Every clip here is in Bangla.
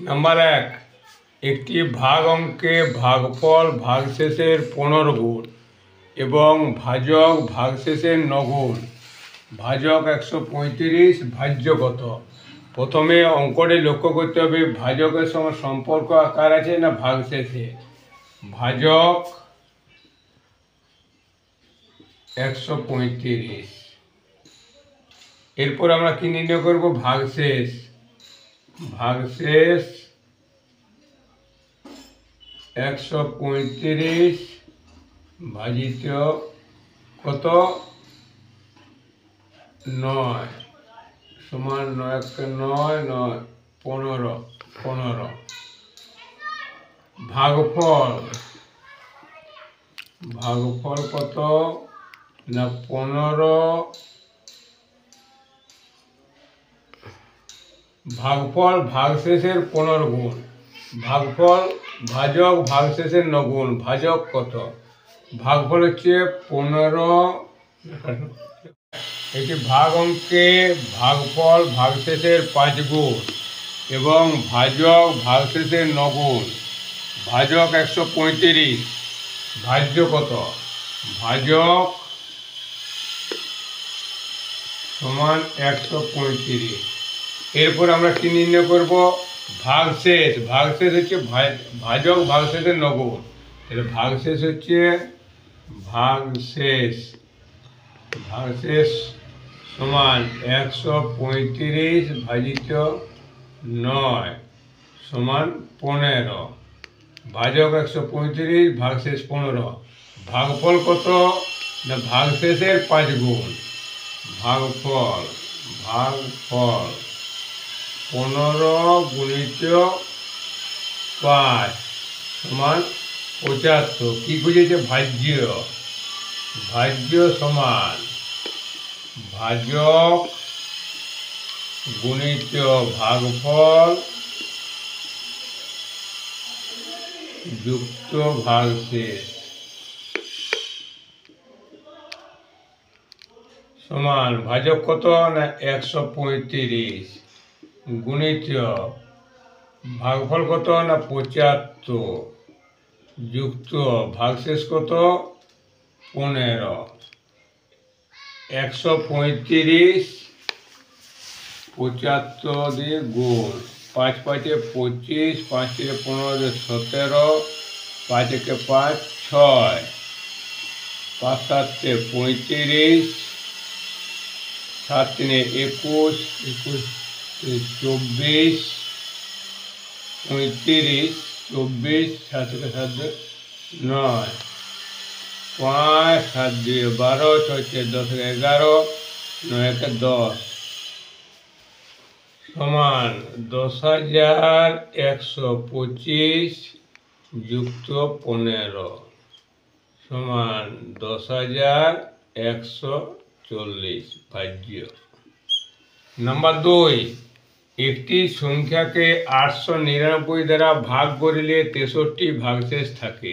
নাম্বার ১, একটি ভাগ অঙ্কে ভাগফল ভাগশেষের ১৫ গুণ এবং ভাজক ভাগশেষের ৯ গুণ। ভাজক ১৩৫, ভাজ্য কত? প্রথমে অঙ্কটি লক্ষ্য করতে হবে ভাজকের সঙ্গে সম্পর্ক আকার আছে না ভাগশেষে। ভাজক ১৩৫, এরপর আমরা কি নির্ণয় করব? ভাগশেষ। ভাগশেষ ১৩৫ ভাজিত কত? ৯ সমান ৯ × ৯ ৯ ১৫। ভাগফল কত না ১৫। ভাগফল ভাগশেষের ১৫ গুণ। ভাগফল ভাজক ভাগশেষের ৯ গুণ। ভাজক কত? ভাগফল হচ্ছে ১৫। একটি ভাগ অঙ্কে ভাগফল ভাগশেষের ৫ গুণ এবং ভাজক ভাগশেষের ৯ গুণ। ভাজক ১৩৫, ভাজ্য কত? ভাজক সমান ১৩৫। এরপর আমরা কি নির্ণয় করব? ভাগশেষ। ভাগশেষ হচ্ছে ভাজক ভাগশেষের ৯ গুণ। তাহলে ভাগশেষ হচ্ছে ভাগশেষ সমান ১৩৫ ভাজিত ৯ সমান ১৫। ভাজক ১৩৫, ভাগশেষ ১৫। ভাগফল কত না ভাগশেষের ৫ গুণ। ভাগফল ১৫ গুণিত ৫ সমান ৭৫। কি বুঝেছে? ভাজ্য সমান ভাজক গুণিত ভাগফল যুক্ত ভাগশেষ সমান ভাজক কত না ১৩৫ গুণিত ভাগফল কত না ৭৫ যুক্ত ভাগশেষ কত ১৫। ১৩৫ ৭৫ দিয়ে গুণ। ৫ × ৫ = ২৫, ৫ × ১৫ = ১৭, ৫ × ৫ = ৬, ৫ × ৭ = ৩৫, ৭ × ৩ = ২১, ২১ × ২৪, ৩৫, ২৪, ৭ × ৭ = ৯, ৫, ৭ × ২ = ১২, ৬ × ১০ = ১১, ৯ × ১০ সমান ১০,১২৫ যুক্ত ১৫ সমান ১০,১৪০ ভাজ্য। নাম্বার ২, একটি সংখ্যাকে ৮৯৯ দ্বারা ভাগ করিলে ৬৩ ভাগশেষ থাকে।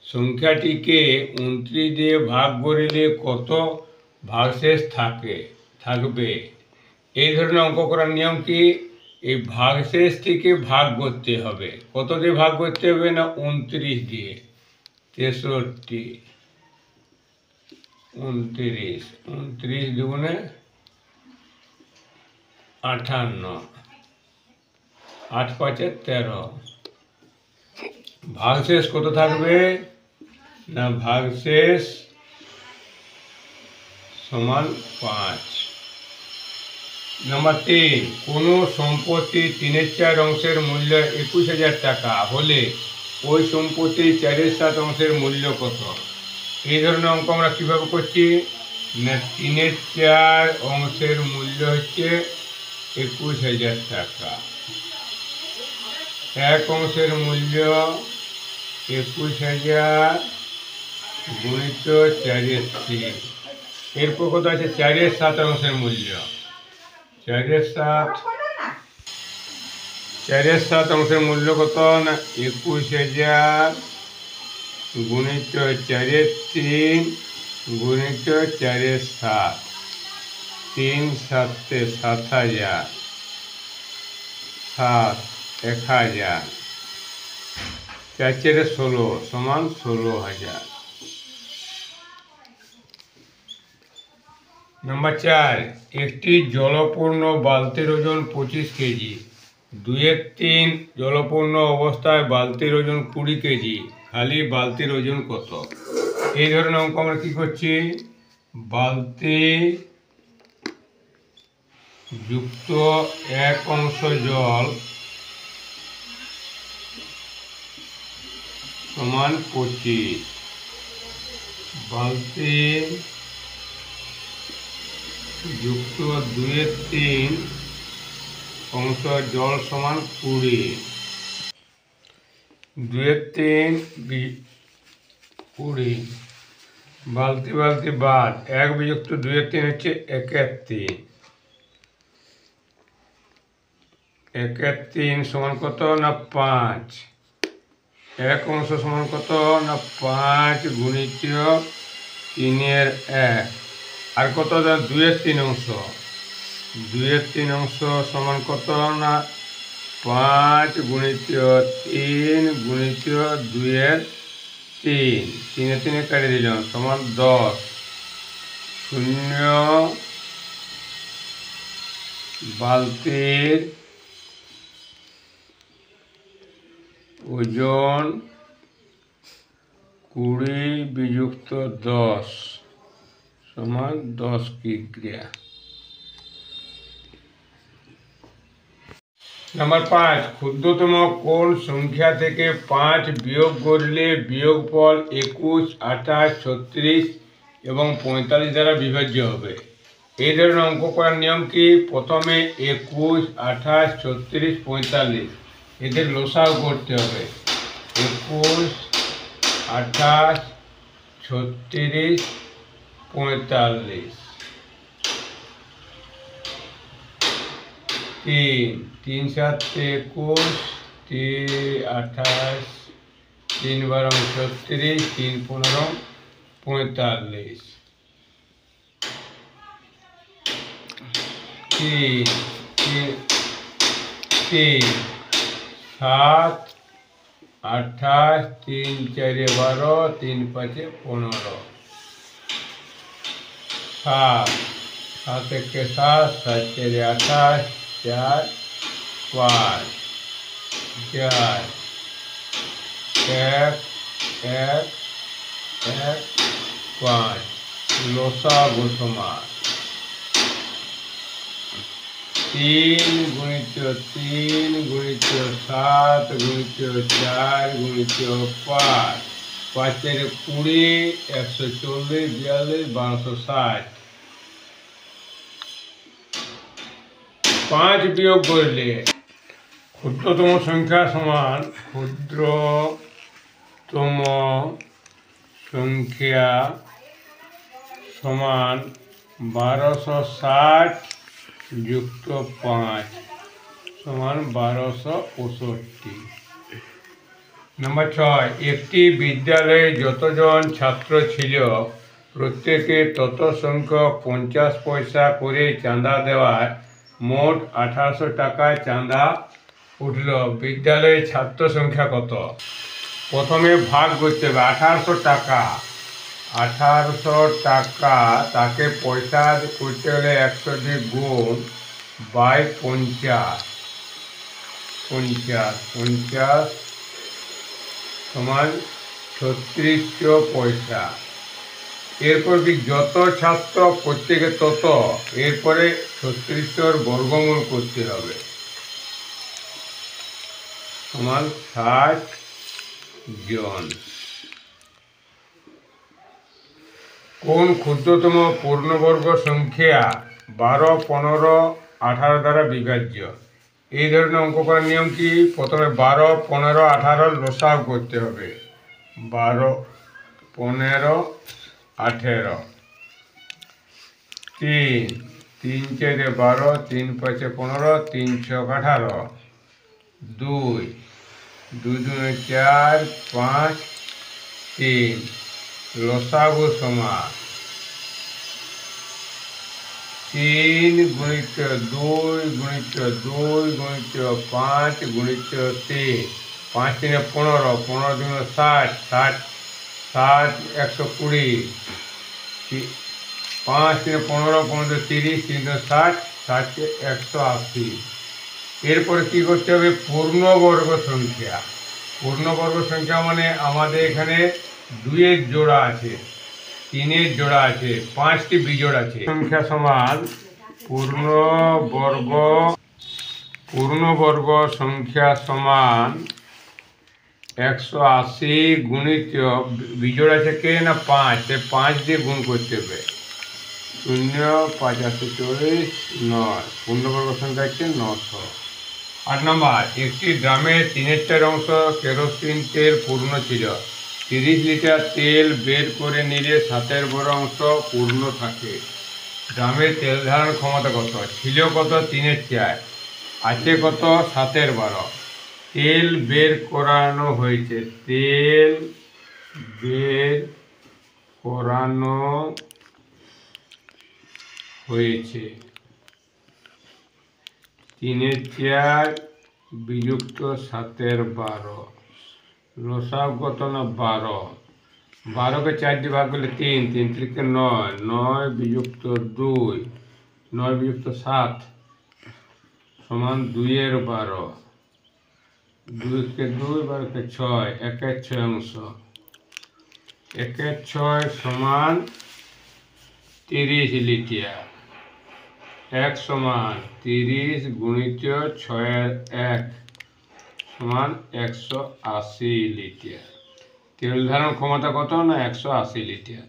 সংখ্যাটিকে ২৯ দিয়ে ভাগ করিলে কত ভাগশেষ থাকবে? এই ধরনের অঙ্ক করার নিয়ম কি? এই ভাগশেষটিকে ভাগ করতে হবে। কত দিয়ে ভাগ করতে হবে না ২৯ দিয়ে। ৬৩, ২৯, ২৯ দুগুণে ৫৮, ৮ × ৫ = ১৩। ভাগশেষ কত থাকবে না ভাগশেষ সমান ৫। নাম্বার ৩, কোনো সম্পত্তির ৩/৪ অংশের মূল্য ২১,০০০ টাকা হলে ওই সম্পত্তির ৪/৭ অংশের মূল্য কত? এই ধরনের অঙ্ক আমরা কীভাবে করছি না ৩/৪ অংশের মূল্য হচ্ছে ২১,০০০ টাকা। ১ অংশের মূল্য ২১,০০০ গুণিত ৪/৩। এরপর কত আছে ৪/৭ অংশের মূল্য। ৪/৭ অংশের মূল্য কত না ২১,০০০ গুণিত ৪/৩ গুণিত ৪/৭। ৩ × ৭ = ৭,০০০, ৭ 1000, 4 4 16 সমান 16,000। নাম্বার 4, একটি জলপূর্ণ বালতির ওজন 25 কেজি, 2/3 জলপূর্ণ অবস্থায় বালতির ওজন 20 কেজি, খালি বালতির ওজন কত? এই ধরনের অঙ্ক আমরা কি করছি, বালতি যুক্ত 1 অংশ জল সমান 25, বালতি যুক্ত 2/3 অংশ জল সমান 20, 2/3 20, বালতি বালতি বাদ, 1 বিযুক্ত 2/3 হচ্ছে 1/3, 1/3 সমান কত না 5, 1 অংশ সমান কত না 5 গুণিত 3/1, আর কত 2/3 অংশ, 2/3 অংশ সমান কত না 5 গুণিত 3 গুণিত 2/3, 3 3 কেটে দিলাম সমান 10, 0 বালতির ওজন 20 বিযুক্ত 10 সমান 10 কিগ্রা। নাম্বার 5, ক্ষুদ্রতম কোন সংখ্যা থেকে 5 বিয়োগ করলে বিয়োগফল 21, 28, 36 এবং 45 দ্বারা বিভাজ্য হবে? এই ধরনের অঙ্ক করার নিয়ম কি, প্রথমে 21, 28, 36, 45 এদের লসাগু করতে হবে। 21, 28, 36, 45, 3 7 21, 3 28, 3 12 36, 3 15 45, 3 7 28, 3 4 12, 3 5 15, 7 7 1 7, 7 4 28, 4 5 4 1 1 1 5, লসাগু সমান 3 গুণিত 3 গুণিত 7 গুণিত 4 গুণিত 5, 5 4 20, 140, 42, 1260। 5 বিয়োগ করলে ক্ষুদ্রতম সংখ্যা সমান, ক্ষুদ্রতম সংখ্যা সমান 1260 যুক্ত 5 সমান 1265। নাম্বার 6, একটি বিদ্যালয়ে যতজন ছাত্র ছিল প্রত্যেকে তত সংখ্যক 50 পয়সা করে চাঁদা দেওয়ায় মোট 1800 টাকায় চাঁদা উঠল। বিদ্যালয়ে ছাত্র সংখ্যা কত? প্রথমে ভাগ করতে হবে, 1800 টাকা, 1800 টাকা তাকে পয়সা করতে হলে 100 দিয়ে গুণ বাই 50, 50 50 সমান 3600 পয়সা। এরপর কি যত ছাত্র প্রত্যেকে তত, এরপরে 3600 বর্গমূল করতে হবে সমান 60 জন। কোন ক্ষুদ্রতম পূর্ণবর্গ সংখ্যা 12, 15, 18 দ্বারা বিভাজ্য? এই ধরনের অঙ্ক করার নিয়ম কি, প্রথমে 12, 15, 18 লসাগু করতে হবে। 12, 15, 18, 3 3 4 12, 3 5 15, 3 6 18, 2 2 2 4 5 3, লসাগু সমান 3 গুণিত 2 গুণিত 2 গুণিত 5 গুণিত 3, 5 3 15, 15 2 60, 60 60 120, 5 3 15, 15 30, 3 60, 60 180। এরপরে কি করতে হবে? পূর্ণবর্গ সংখ্যা। পূর্ণবর্গ সংখ্যা মানে আমাদের এখানে 2 এর জোড়া আছে, 3 এর জোড়া আছে, 5টি বিজোড় আছে। সংখ্যা সমান পূর্ণবর্গ সংখ্যা সমান 180 গুণিত বিজোড় আছে কে না 5, 5 দিয়ে গুণ করতে হবে। 0 5 840 9, পূর্ণবর্গ সংখ্যা হচ্ছে 900। 8 নম্বর, একটি ড্রামে 3/4 অংশ কেরোসিন তেল পূর্ণ ছিল। 30 লিটার তেল বের করে নিলে 7 বড় অংশ পূর্ণ থাকে। ড্রামের তেল ধারণ ক্ষমতা কত? ছিল কত? 3/4, আছে কত? 7/12। তেল বের করানো হয়েছে, তেল বের করানো হয়েছে 3/4 বিযুক্ত 7/12, লসাগু কত না 12। 12কে 4 দিয়ে ভাগ করলে 3, 3 3 9, 9 বিযুক্ত 2, 9 বিযুক্ত 7 সমান 2/12, 2কে 2, 12কে 6, 1/6 অংশ, 1/6 সমান 30 লিটার। 1 সমান 30 গুণিত 6/1 সমান 180 লিটার। তেল ধারণ ক্ষমতা কত না 180 লিটার।